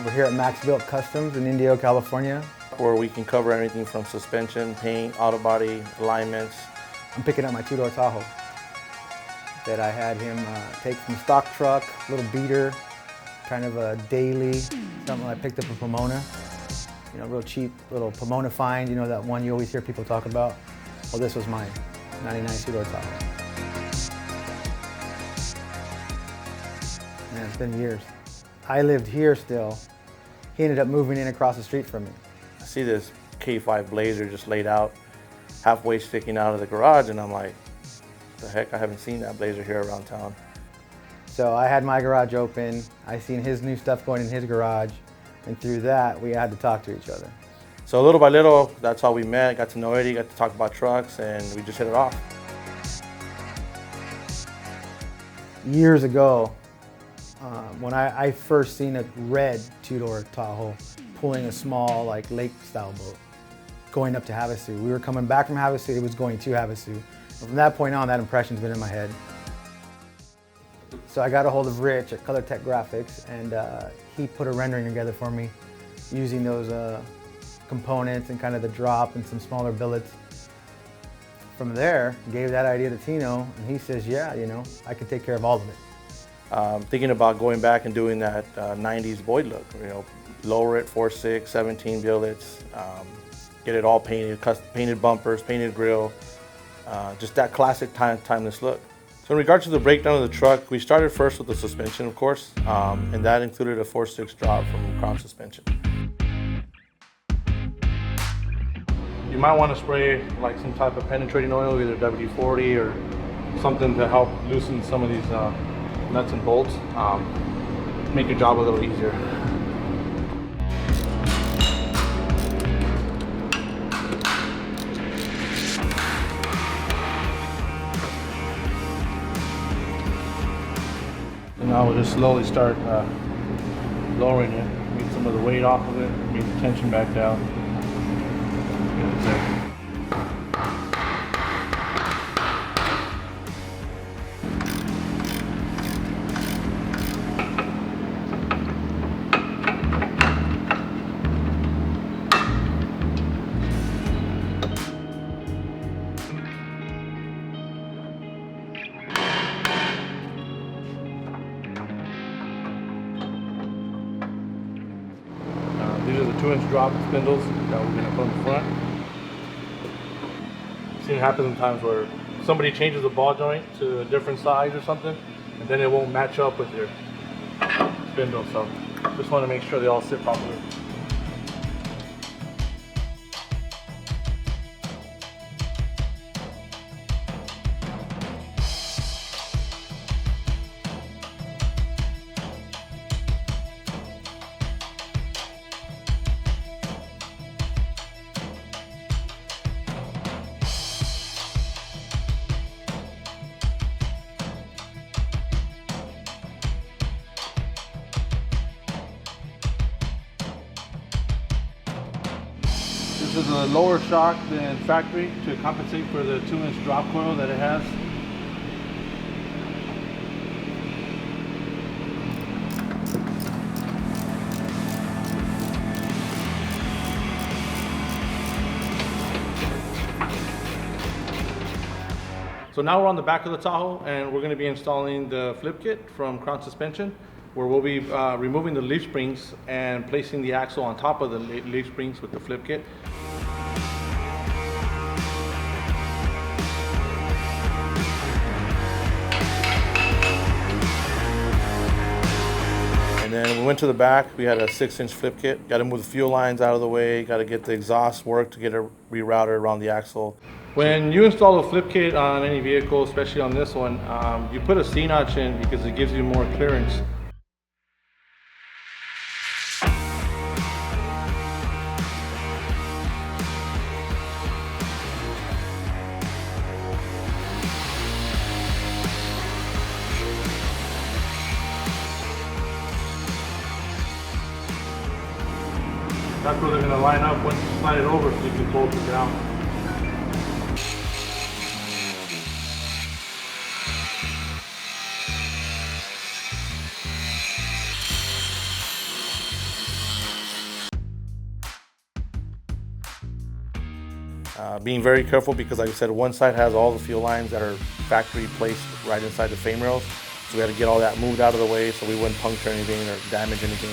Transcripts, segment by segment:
We're here at Max Built Customs in Indio, California. Where we can cover anything from suspension, paint, auto body, alignments. I'm picking up my two-door Tahoe that I had him take from stock truck, little beater, kind of a daily, something I picked up in Pomona. You know, real cheap little Pomona find, you know, that one you always hear people talk about. Well, this was mine, 99 two-door Tahoe. Man, it's been years. I lived here still. He ended up moving in across the street from me. I see this K5 Blazer just laid out, halfway sticking out of the garage, and I'm like, the heck, I haven't seen that Blazer here around town. So I had my garage open, I seen his new stuff going in his garage, and through that, we had to talk to each other. So little by little, that's how we met, got to know Eddie, got to talk about trucks, and we just hit it off. Years ago, when I first seen a red two-door Tahoe pulling a small, like, lake-style boat, going up to Havasu. We were coming back from Havasu, it was going to Havasu. And from that point on, that impression's been in my head. So I got a hold of Rich at Color Tech Graphics, and he put a rendering together for me using those components and kind of the drop and some smaller billets. From there, gave that idea to Tino, and he says, yeah, you know, I could take care of all of it. Thinking about going back and doing that 90s Boyd look, you know, lower it 4.6, 17 billets, get it all painted, painted bumpers, painted grille, just that classic timeless look. So in regards to the breakdown of the truck, we started first with the suspension, of course, and that included a 4.6 drop from Crown Suspension. You might want to spray like some type of penetrating oil, either WD-40 or something to help loosen some of these nuts and bolts, make your job a little easier. And now we'll just slowly start lowering it, get some of the weight off of it, get the tension back down. Get it there. These are the 2-inch drop spindles that we're going to put in the front. I've seen it happen sometimes where somebody changes the ball joint to a different size or something, and then it won't match up with your spindle. So just want to make sure they all sit properly. This is a lower shock than factory to compensate for the 2-inch drop coil that it has. So now we're on the back of the Tahoe, and we're going to be installing the flip kit from Crown Suspension, where we'll be removing the leaf springs and placing the axle on top of the leaf springs with the flip kit. And then we went to the back, we had a 6-inch flip kit. Got to move the fuel lines out of the way, got to get the exhaust work to get it rerouted around the axle. When you install a flip kit on any vehicle, especially on this one, you put a C-notch in because it gives you more clearance. That's where they're going to line up once you slide it over so you can bolt it down. Being very careful because, like I said, one side has all the fuel lines that are factory placed right inside the frame rails. So we had to get all that moved out of the way so we wouldn't puncture anything or damage anything.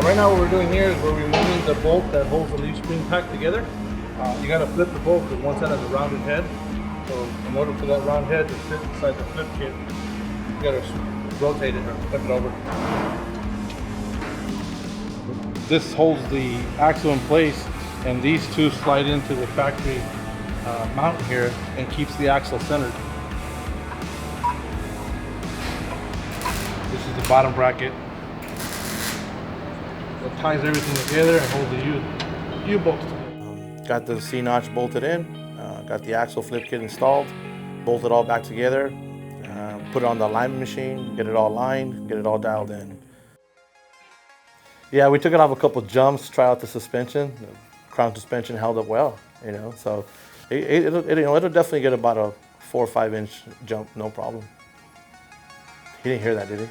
Right now what we're doing here is we're removing the bolt that holds the leaf spring pack together. You got to flip the bolt because one side has a rounded head. So in order for that round head to fit inside the flip kit, you got to rotate it or flip it over. This holds the axle in place, and these two slide into the factory mount here and keeps the axle centered. This is the bottom bracket. It ties everything together and holds the U-bolts. Got the C-notch bolted in, got the axle flip kit installed, bolted all back together, put it on the alignment machine, get it all lined, get it all dialed in. Yeah, we took it off a couple jumps, try out the suspension. The crown suspension held up well, you know, so it'll definitely get about a 4 or 5 inch jump, no problem. He didn't hear that, did he?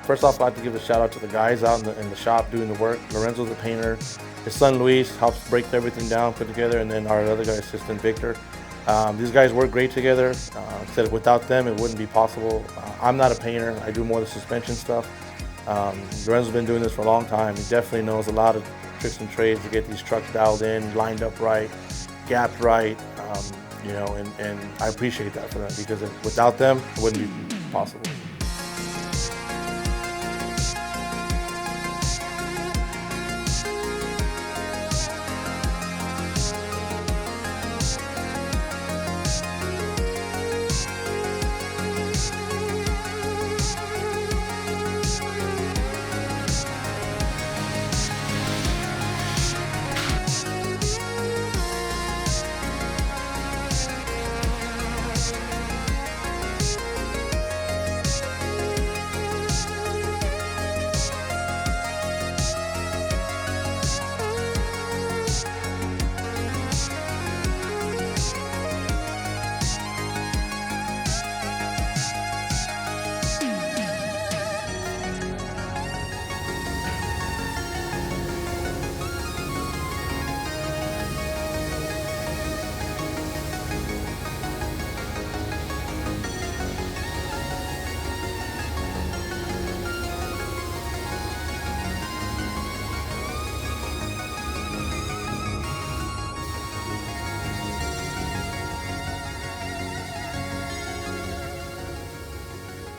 First off, I'd like to give a shout out to the guys out in the shop doing the work. Lorenzo's the painter. His son Luis helps break everything down, put together, and then our other guy, assistant Victor. These guys work great together. Said without them, it wouldn't be possible. I'm not a painter. I do more of the suspension stuff. Lorenzo's been doing this for a long time. He definitely knows a lot of tricks and trades to get these trucks dialed in, lined up right, gapped right, you know, and I appreciate that for them because without them, it wouldn't be possible.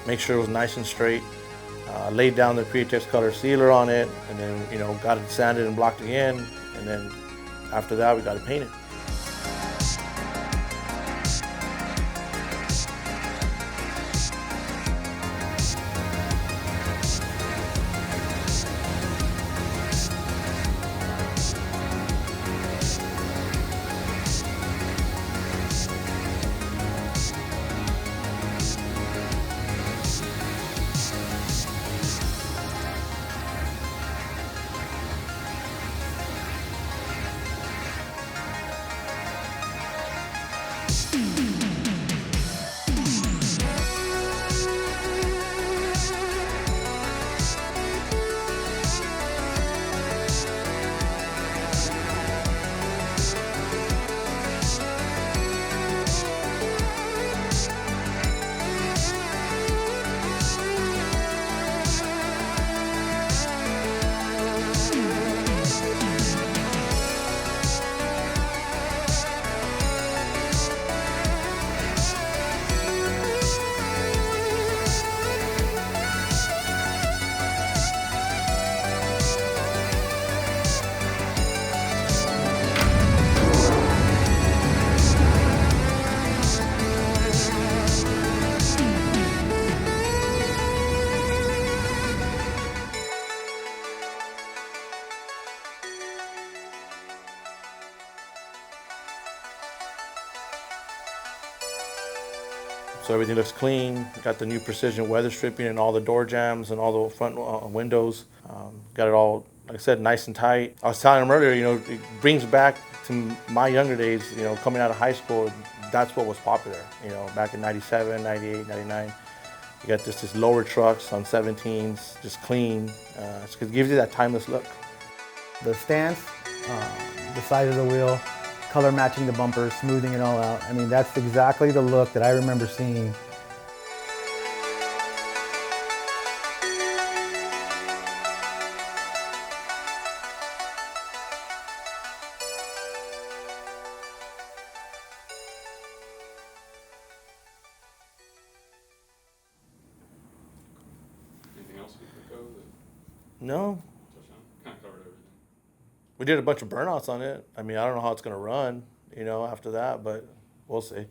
Make sure it was nice and straight. Laid down the Createx color sealer on it, and then, you know, got it sanded and blocked again, and then after that we got it painted. So everything looks clean. Got the new precision weather stripping and all the door jambs and all the front windows. Got it all, like I said, nice and tight. I was telling him earlier, it brings back to my younger days, coming out of high school. That's what was popular, back in 97, 98, 99. You got this lower trucks on 17s, just clean. It gives you that timeless look. The stance, the size of the wheel, color matching the bumpers, smoothing it all out. I mean, that's exactly the look that I remember seeing. Anything else we could go that No, touch on? Kind of covered everything. we did a bunch of burnouts on it. I mean, I don't know how it's gonna run, after that, but we'll see.